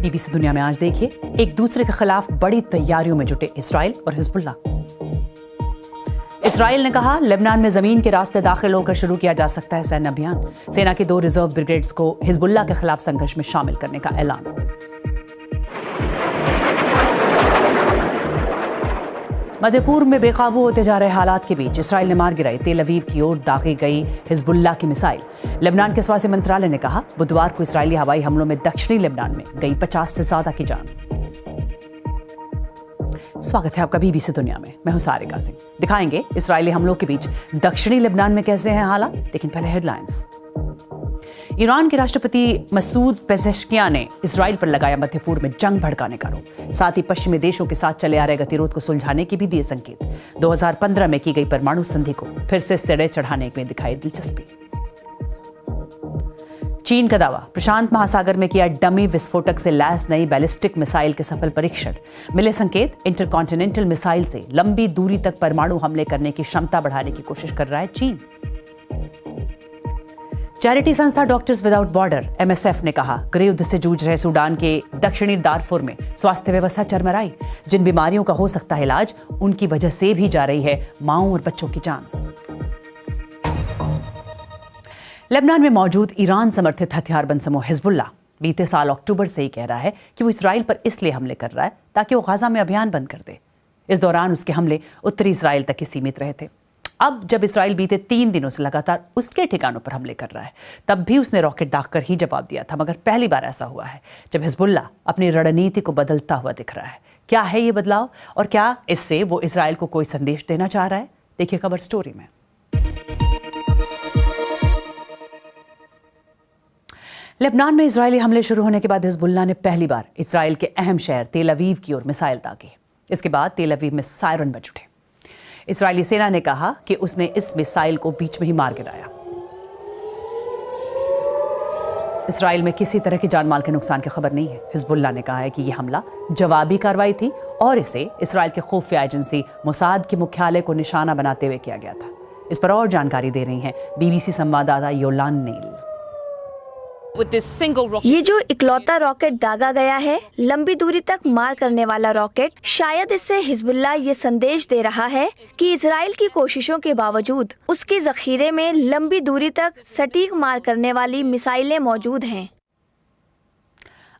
BBC दुनिया में आज देखिए, एक दूसरे के खिलाफ बड़ी तैयारियों में जुटे इसराइल और हिजबुल्लाह। इसराइल ने कहा, लेबनान में जमीन के रास्ते दाखिल होकर शुरू किया जा सकता है सैन्य अभियान। सेना की 2 रिजर्व ब्रिगेड्स को हिजबुल्लाह के खिलाफ संघर्ष में शामिल करने का ऐलान। मध्य पूर्व में बेकाबू होते जा रहे हालात के बीच इसराइल ने मार गिराई तेल अवीव की ओर दागी गई हिजबुल्लाह की मिसाइल। लेबनान के स्वास्थ्य मंत्रालय ने कहा, बुधवार को इसराइली हवाई हमलों में दक्षिणी लेबनान में गई 50 से ज्यादा की जान। स्वागत है आपका बीबीसी दुनिया में। मैं हूं सारिका सिंह। दिखाएंगे इसराइली हमलों के बीच दक्षिणी लेबनान में कैसे हैं हालात, लेकिन पहले हेडलाइंस। ईरान के राष्ट्रपति मसूद पेज़ेश्कियान ने इसराइल पर लगाया मध्य पूर्व में जंग भड़काने का आरोप। साथ ही पश्चिमी देशों के साथ चले आ रहे गतिरोध को सुलझाने की भी दिए संकेत। 2015 में की गई परमाणु संधि को फिर से सिरे चढ़ाने में दिखाई दिलचस्पी। चीन का दावा, प्रशांत महासागर में किया डमी विस्फोटक से लैस नई बैलिस्टिक मिसाइल के सफल परीक्षण। मिले संकेत, इंटरकॉन्टिनेंटल मिसाइल से लंबी दूरी तक परमाणु हमले करने की क्षमता बढ़ाने की कोशिश कर रहा है चीन। चैरिटी संस्था डॉक्टर्स विदाउट बॉर्डर MSF ने कहा, गृह युद्ध से जूझ रहे सूडान के दक्षिणी दारफुर में स्वास्थ्य व्यवस्था चरमराई। जिन बीमारियों का हो सकता है इलाज, उनकी वजह से भी जा रही है माओं और बच्चों की जान। लेबनान में मौजूद ईरान समर्थित हथियारबंद समूह हिजबुल्लाह बीते साल अक्टूबर से ही कह रहा है कि वो इसराइल पर इसलिए हमले कर रहा है ताकि वो गाजा में अभियान बंद कर दे। इस दौरान उसके हमले उत्तरी इसराइल तक ही सीमित रहे थे। अब जब इसराइल बीते 3 दिनों से लगातार उसके ठिकानों पर हमले कर रहा है, तब भी उसने रॉकेट दागकर ही जवाब दिया था। मगर पहली बार ऐसा हुआ है जब हिजबुल्लाह अपनी रणनीति को बदलता हुआ दिख रहा है। क्या है ये बदलाव और क्या इससे वो इसराइल को कोई संदेश देना चाह रहा है? देखिए खबर स्टोरी में। लेबनान में इजरायली हमले शुरू होने के बाद हिजबुल्लाह ने पहली बार इसराइल के अहम शहर तेल अवीव की ओर मिसाइल दागी। इसके बाद तेल अवीव में सायरन बज उठे। इसराइली सेना ने कहा कि उसने इस मिसाइल को बीच में ही मार गिराया। इसराइल में किसी तरह की जानमाल के नुकसान की खबर नहीं है। हिजबुल्लाह ने कहा है कि यह हमला जवाबी कार्रवाई थी और इसे इसराइल के खुफिया एजेंसी मोसाद के मुख्यालय को निशाना बनाते हुए किया गया था। इस पर और जानकारी दे रही हैं बीबीसी संवाददाता योलान नेल। ये जो इकलौता रॉकेट दागा गया है, लंबी दूरी तक मार करने वाला रॉकेट, शायद इससे हिजबुल्लाह ये संदेश दे रहा है कि इजराइल की कोशिशों के बावजूद उसके जखीरे में लंबी दूरी तक सटीक मार करने वाली मिसाइलें मौजूद हैं।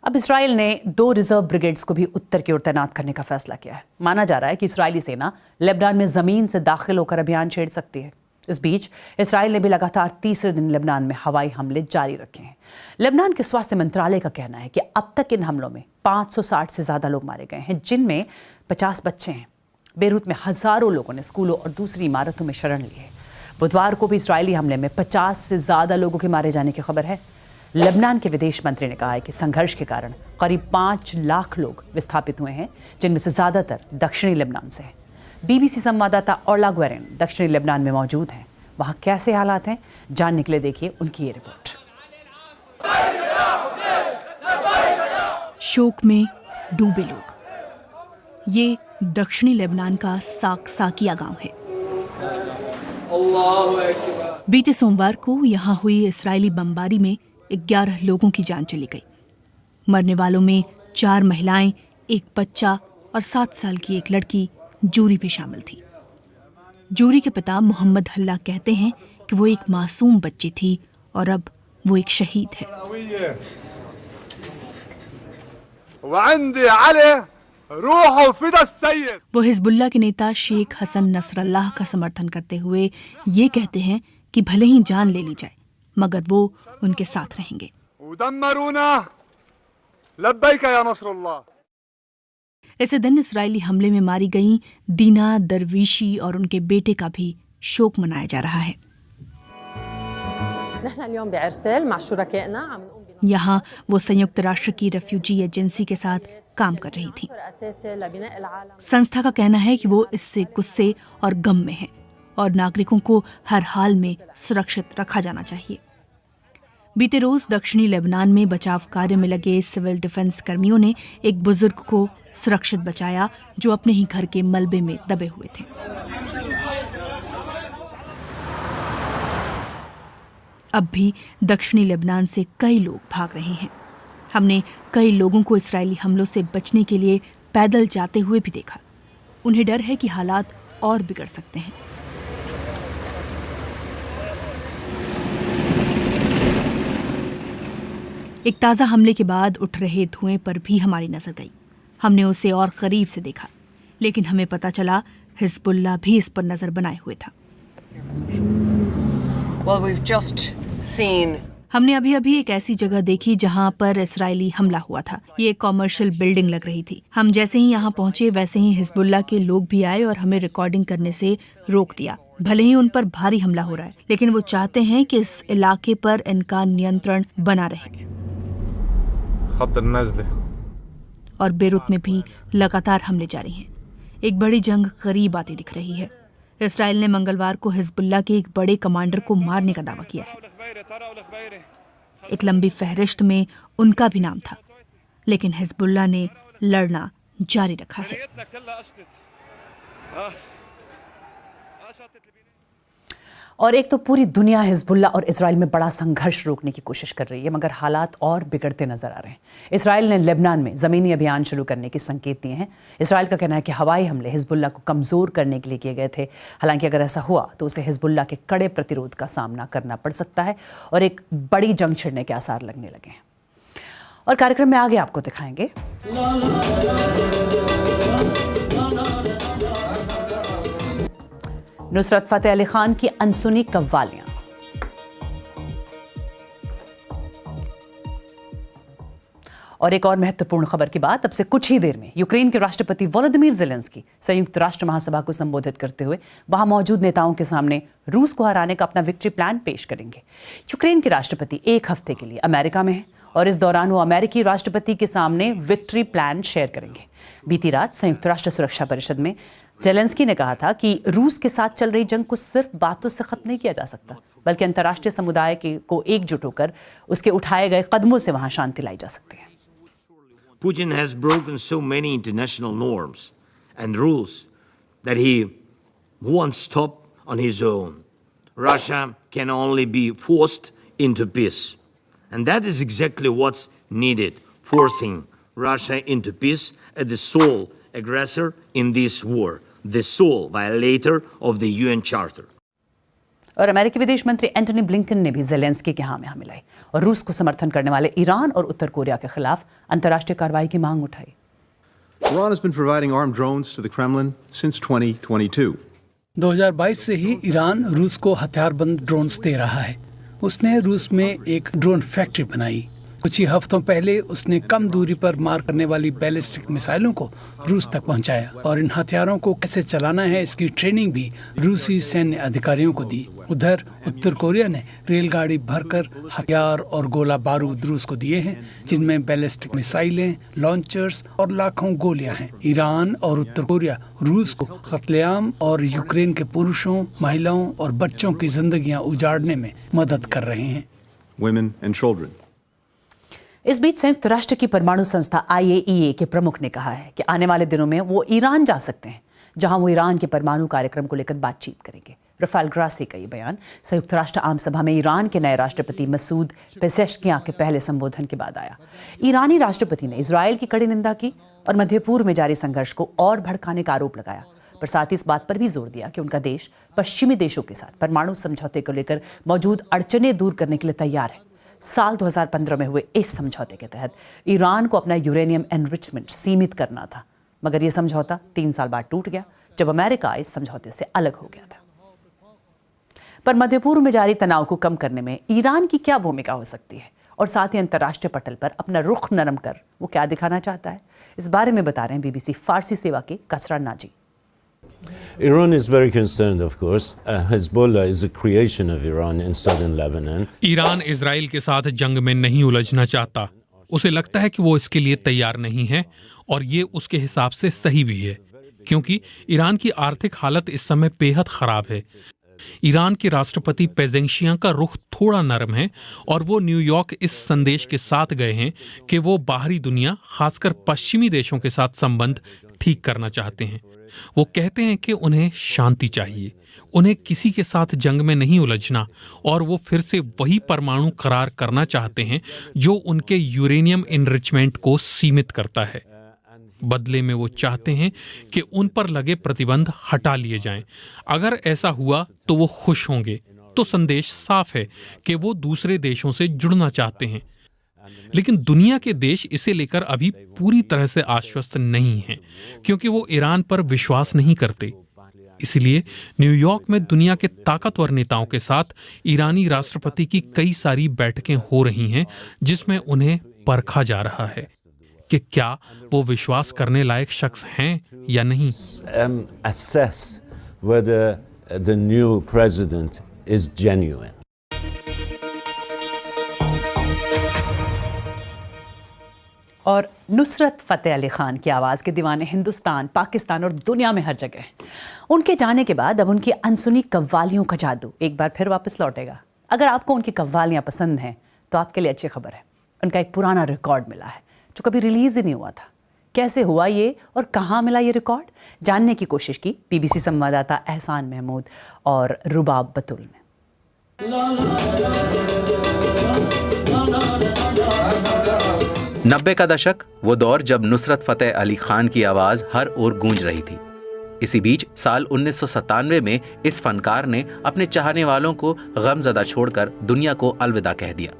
अब इसराइल ने 2 रिजर्व ब्रिगेड्स को भी उत्तर की ओर तैनात करने का फैसला किया है। माना जा रहा है कि इसराइली सेना लेबनान में जमीन से दाखिल होकर अभियान छेड़ सकती है। इस बीच इसराइल ने भी लगातार तीसरे दिन लेबनान में हवाई हमले जारी रखे हैं। लेबनान के स्वास्थ्य मंत्रालय का कहना है कि अब तक इन हमलों में 560 से ज्यादा लोग मारे गए हैं, जिनमें 50 बच्चे हैं। बेरूत में हजारों लोगों ने स्कूलों और दूसरी इमारतों में शरण ली है। बुधवार को भी इसराइली हमले में 50 से ज्यादा लोगों के मारे जाने की खबर है। लेबनान के विदेश मंत्री ने कहा है कि संघर्ष के कारण करीब 5 लाख लोग विस्थापित हुए हैं, जिनमें से ज्यादातर दक्षिणी लेबनान से हैं। बीबीसी संवाददाता ओर्ला ग्वेरेन दक्षिणी लेबनान में मौजूद हैं। वहां कैसे हालात हैं, जानने के लिए देखिए उनकी ये रिपोर्ट। शोक में डूबे लोग। ये दक्षिणी लेबनान का साकिया गांव है। बीते सोमवार को यहां हुई इस्राएली बमबारी में 11 लोगों की जान चली गई। मरने वालों में 4 महिलाएं, 1 बच्चा और 7 साल की एक लड़की जूरी भी शामिल थी। जूरी के पिता मोहम्मद हल्ला कहते हैं कि वो एक मासूम बच्ची थी और अब वो एक शहीद है। वो हिजबुल्लाह के नेता शेख हसन नसरल्लाह का समर्थन करते हुए ये कहते हैं कि भले ही जान ले ली जाए, मगर वो उनके साथ रहेंगे। इसी दिन इस्राएली हमले में मारी गई दीना दरवीशी और उनके बेटे का भी शोक मनाया जा रहा है। यहाँ वो संयुक्त राष्ट्र की रेफ्यूजी एजेंसी के साथ काम कर रही थी। संस्था का कहना है कि वो इससे गुस्से और गम में है और नागरिकों को हर हाल में सुरक्षित रखा जाना चाहिए। बीते रोज दक्षिणी लेबनान में बचाव कार्य में लगे सिविल डिफेंस कर्मियों ने एक बुजुर्ग को सुरक्षित बचाया, जो अपने ही घर के मलबे में दबे हुए थे। अब भी दक्षिणी लेबनान से कई लोग भाग रहे हैं। हमने कई लोगों को इजरायली हमलों से बचने के लिए पैदल जाते हुए भी देखा। उन्हें डर है कि हालात और बिगड़ सकते हैं। एक ताज़ा हमले के बाद उठ रहे धुएं पर भी हमारी नजर गई। हमने उसे और करीब से देखा, लेकिन हमें पता चला हिजबुल्लाह भी इस पर नजर बनाए हुए था। हमने अभी अभी एक ऐसी जगह देखी जहां पर इजरायली हमला हुआ था। ये एक कॉमर्शियल बिल्डिंग लग रही थी। हम जैसे ही यहाँ पहुंचे वैसे ही हिजबुल्लाह के लोग भी आए और हमें रिकॉर्डिंग करने से रोक दिया। भले ही उन पर भारी हमला हो रहा है, लेकिन वो चाहते हैं कि इस इलाके पर इनका नियंत्रण बना रहे। और बेरूत में भी लगातार हमले जारी हैं। एक बड़ी जंग करीब आती दिख रही है। इसराइल ने मंगलवार को हिजबुल्लाह के एक बड़े कमांडर को मारने का दावा किया है। एक लंबी फहरिस्त में उनका भी नाम था, लेकिन हिजबुल्लाह ने लड़ना जारी रखा है। और एक तो पूरी दुनिया हिजबुल्लाह और इजराइल में बड़ा संघर्ष रोकने की कोशिश कर रही है, मगर हालात और बिगड़ते नजर आ रहे हैं। इजराइल ने लेबनान में ज़मीनी अभियान शुरू करने के संकेत दिए हैं। इजराइल का कहना है कि हवाई हमले हिजबुल्लाह को कमज़ोर करने के लिए किए गए थे। हालांकि अगर ऐसा हुआ तो उसे हिजबुल्लाह के कड़े प्रतिरोध का सामना करना पड़ सकता है और एक बड़ी जंग छिड़ने के आसार लगने लगे हैं। और कार्यक्रम में आगे आपको दिखाएंगे नुसरत फतेह अली खान की अनसुनी कव्वालियां। और एक और महत्वपूर्ण खबर की बात, अब से कुछ ही देर में यूक्रेन के राष्ट्रपति वोलोदिमीर ज़ेलेंस्की संयुक्त राष्ट्र महासभा को संबोधित करते हुए वहां मौजूद नेताओं के सामने रूस को हराने का अपना विक्ट्री प्लान पेश करेंगे। यूक्रेन के राष्ट्रपति एक हफ्ते के लिए अमेरिका में हैं और इस दौरान वो अमेरिकी राष्ट्रपति के सामने विक्ट्री प्लान शेयर करेंगे। बीती रात संयुक्त राष्ट्र सुरक्षा परिषद में ज़ेलेंस्की ने कहा था कि रूस के साथ चल रही जंग को सिर्फ बातों से खत्म नहीं किया जा सकता, बल्कि अंतर्राष्ट्रीय समुदाय को एकजुट होकर उसके उठाए गए कदमों से वहां शांति लाई जा सकती है। Putin has broken so many international norms and rules that he won't stop on his own. Russia can only be forced into peace. And that is exactly what's needed, forcing Russia into peace as the sole aggressor in this war, the sole violator of the UN Charter. और अमेरिकी विदेश मंत्री Antony Blinken ने भी Zelensky के हाँ में हाँ मिलाई और रूस को समर्थन करने वाले ईरान और उत्तर कोरिया के खिलाफ अंतर्राष्ट्रीय कार्रवाई की मांग उठाई। Iran has been providing armed drones to the Kremlin since 2022. 2022 से ही ईरान रूस को हथियारबंद ड्रोन्स दे रहा है। उसने रूस में एक ड्रोन फैक्ट्री बनाई। कुछ ही हफ्तों पहले उसने कम दूरी पर मार करने वाली बैलिस्टिक मिसाइलों को रूस तक पहुंचाया और इन हथियारों को कैसे चलाना है इसकी ट्रेनिंग भी रूसी सैन्य अधिकारियों को दी। उधर उत्तर कोरिया ने रेलगाड़ी भरकर हथियार और गोला बारूद रूस को दिए हैं, जिनमें बैलिस्टिक मिसाइलें, लॉन्चर्स और लाखों गोलियां हैं। ईरान और उत्तर कोरिया रूस को कत्लेआम और यूक्रेन के पुरुषों, महिलाओं और बच्चों की जिंदगियां उजाड़ने में मदद कर रहे हैं। Women and children. इस बीच संयुक्त राष्ट्र की परमाणु संस्था IAEA के प्रमुख ने कहा है कि आने वाले दिनों में वो ईरान जा सकते हैं, जहां वो ईरान के परमाणु कार्यक्रम को लेकर बातचीत करेंगे। रफाल ग्रासी का ये बयान संयुक्त राष्ट्र आम सभा में ईरान के नए राष्ट्रपति मसूद पेज़ेश्कियान के पहले संबोधन के बाद आया। ईरानी राष्ट्रपति ने इजरायल की कड़ी निंदा की और मध्य पूर्व में जारी संघर्ष को और भड़काने का आरोप लगाया, पर साथ ही इस बात पर भी जोर दिया कि उनका देश पश्चिमी देशों के साथ परमाणु समझौते को लेकर मौजूद अड़चनें दूर करने के लिए तैयार है। साल 2015 में हुए इस समझौते के तहत ईरान को अपना यूरेनियम एनरिचमेंट सीमित करना था, मगर यह समझौता 3 साल बाद टूट गया जब अमेरिका इस समझौते से अलग हो गया था। पर मध्य पूर्व में जारी तनाव को कम करने में ईरान की क्या भूमिका हो सकती है और साथ ही अंतर्राष्ट्रीय पटल पर अपना रुख नरम कर वो क्या दिखाना चाहता है, इस बारे में बता रहे हैं BBC फारसी सेवा के कसरा Nazi. Iran is very concerned, of course. Hezbollah is a creation of Iran in southern Lebanon. Iran Israel के साथ जंग में नहीं उलझना चाहता। उसे लगता है कि वो इसके लिए तैयार नहीं है और ये उसके हिसाब से सही भी है, क्योंकि ईरान की आर्थिक हालत इस समय बेहद खराब है। ईरान के राष्ट्रपति पेज़ेश्कियान का रुख थोड़ा नरम है और वो न्यूयॉर्क इस संदेश के साथ गए हैं कि वो बाहरी दुनिया, खासकर पश्चिमी देशों के साथ संबंध ठीक करना चाहते हैं। वो कहते हैं कि उन्हें शांति चाहिए, उन्हें किसी के साथ जंग में नहीं उलझना, और वो फिर से वही परमाणु करार करना चाहते हैं जो उनके यूरेनियम इनरिचमेंट को सीमित करता है। बदले में वो चाहते हैं कि उन पर लगे प्रतिबंध हटा लिए जाएं। अगर ऐसा हुआ तो वो खुश होंगे। तो संदेश साफ है कि वो दूसरे देशों से जुड़ना चाहते हैं। लेकिन दुनिया के देश इसे लेकर अभी पूरी तरह से आश्वस्त नहीं हैं, क्योंकि वो ईरान पर विश्वास नहीं करते। इसलिए न्यूयॉर्क में दुनिया के ताकतवर नेताओं के साथ ईरानी राष्ट्रपति की कई सारी बैठकें हो रही हैं, जिसमें उन्हें परखा जा रहा है कि क्या वो विश्वास करने लायक शख्स हैं या नहीं। Assess whether the new president is genuine. और नुसरत फतेह अली खान की आवाज़ के दीवाने हिंदुस्तान, पाकिस्तान और दुनिया में हर जगह हैं। उनके जाने के बाद अब उनकी अनसुनी कव्वालियों का जादू एक बार फिर वापस लौटेगा। अगर आपको उनकी कव्वालियाँ पसंद हैं तो आपके लिए अच्छी खबर है, उनका एक पुराना रिकॉर्ड मिला है जो कभी रिलीज़ ही नहीं हुआ था। कैसे हुआ ये और कहाँ मिला ये रिकॉर्ड, जानने की कोशिश की BBC संवाददाता एहसान महमूद और रुबाब बतुल ने। 90 का दशक, वो दौर जब नुसरत फतेह अली खान की आवाज़ हर ओर गूंज रही थी। इसी बीच साल 1997 में इस फनकार ने अपने चाहने वालों को गमज़दा छोड़कर दुनिया को अलविदा कह दिया।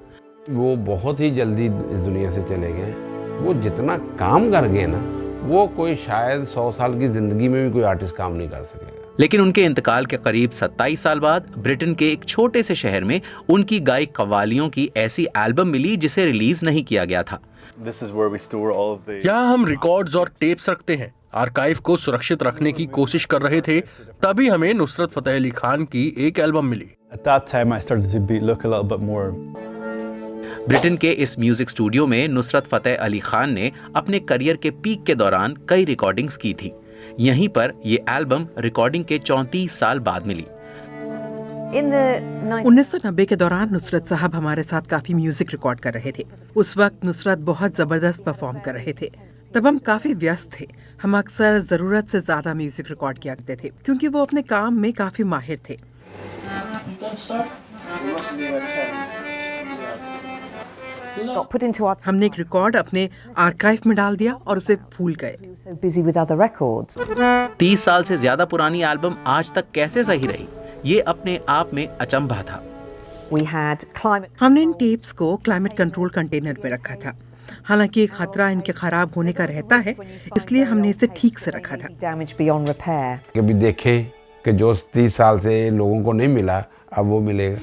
वो बहुत ही जल्दी इस दुनिया से चले गए। वो जितना काम कर गए ना, वो कोई शायद 100 साल की ज़िंदगी में भी कोई आर्टिस्ट काम नहीं कर सकेगा। लेकिन उनके इंतकाल के करीब 27 साल बाद ब्रिटेन के एक छोटे से शहर में उनकी गाई कव्वालियों की ऐसी एल्बम मिली जिसे रिलीज़ नहीं किया गया था। यहाँ हम रिकॉर्ड्स और टेप्स रखते हैं। आर्काइव को सुरक्षित रखने की कोशिश कर रहे थे, तभी हमें नुसरत फतेह अली खान की एक एल्बम मिली। ब्रिटेन के इस म्यूजिक स्टूडियो में नुसरत फतेह अली खान ने अपने करियर के पीक के दौरान कई रिकॉर्डिंग्स की थी। यहीं पर ये एल्बम रिकॉर्डिंग के 34 साल बाद मिली। 1990 के दौरान नुसरत साहब हमारे साथ काफी म्यूजिक रिकॉर्ड कर रहे थे। उस वक्त नुसरत बहुत जबरदस्त परफॉर्म कर रहे थे। तब हम काफी व्यस्त थे। हम अक्सर जरूरत से ज्यादा म्यूजिक रिकॉर्ड किया करते थे, क्योंकि वो अपने काम में काफी माहिर थे। हमने एक रिकॉर्ड अपने आर्काइव में डाल दिया और उसे भूल गए। 30 साल से ज्यादा पुरानी एल्बम आज तक कैसे सही रही, ये अपने आप में अचंभा था। हमने इन टेप्स को क्लाइमेट कंट्रोल कंटेनर में रखा था। हालांकि एक खतरा इनके खराब होने का रहता है, इसलिए हमने इसे ठीक से रखा था। कभी देखे कि जो 30 साल से लोगों को नहीं मिला, अब वो मिलेगा।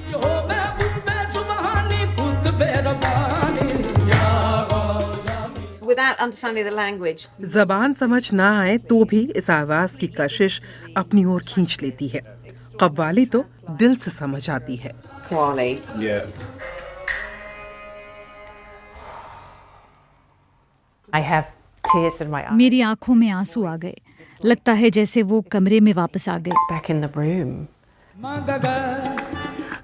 ज़बान समझ ना आए तो भी इस आवाज की कशिश अपनी ओर खींच लेती है। कव्वाली तो दिल से समझ आती है। मेरी आंखों में आंसू आ गए। लगता है जैसे वो कमरे में वापस आ गए।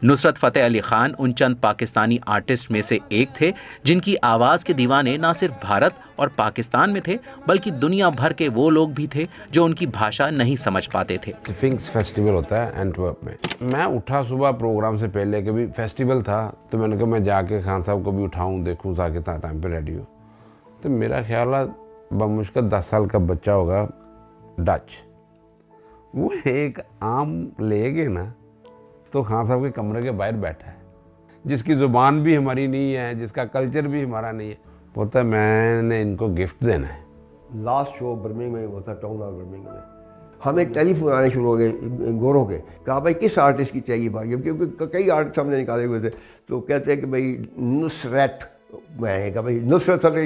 नुसरत फतेह अली खान उन चंद पाकिस्तानी आर्टिस्ट में से एक थे जिनकी आवाज़ के दीवाने ना सिर्फ भारत और पाकिस्तान में थे, बल्कि दुनिया भर के वो लोग भी थे जो उनकी भाषा नहीं समझ पाते थे। स्फिंक्स फेस्टिवल होता है एंटवर्प में। मैं उठा सुबह प्रोग्राम से पहले, कभी फेस्टिवल था तो मैंने कहा मैं जाके खान साहब को भी उठाऊँ, देखूँ जाके टाइम पे रेडी हो। तो मेरा ख्याल है बमुश्किल 10 साल का बच्चा होगा डच, वो एक आम ले गए ना तो खान साहब के कमरे के बाहर बैठा है, जिसकी ज़ुबान भी हमारी नहीं है, जिसका कल्चर भी हमारा नहीं है। बोलता है मैंने इनको गिफ्ट देना है। लास्ट शो बर्मिंघम में होता, टाउन हॉल बर्मिंघम में, हमें टेलीफोन आने शुरू हो गए गोरों के। कहा भाई किस आर्टिस्ट की चाहिए भाई, क्योंकि कई आर्टिस्ट हमने निकाले हुए थे। तो कहते हैं कि भाई नुसरत। मैंने कहा भाई नुसरत सर,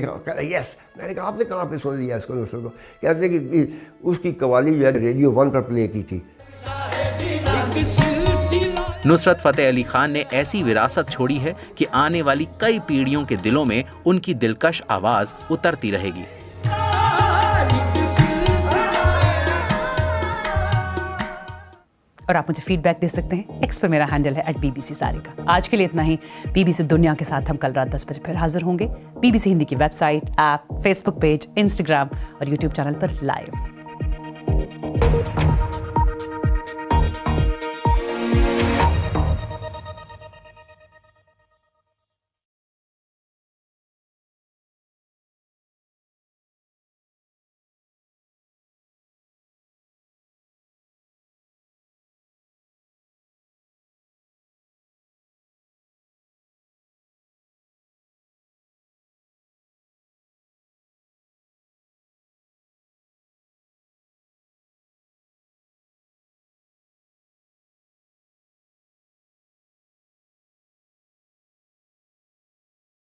यस। मैंने कहा आपने कहाँ पे सुन लिया इसको नुसरत को? कहते हैं कि उसकी कव्वाली जो है रेडियो 1 पर प्ले की थी। नुसरत फतेह अली खान ने ऐसी विरासत छोड़ी है कि आने वाली कई पीढ़ियों के दिलों में उनकी दिलकश आवाज उतरती रहेगी। और आप मुझे फीडबैक दे सकते हैं। एक्स पर मेरा हैंडल है @BBC सारिका। आज के लिए इतना ही। BBC दुनिया के साथ हम कल रात 10 बजे फिर हाजिर होंगे। BBC हिंदी की website, app, Facebook page, Instagram और यूट्यूब चैनल पर लाइव।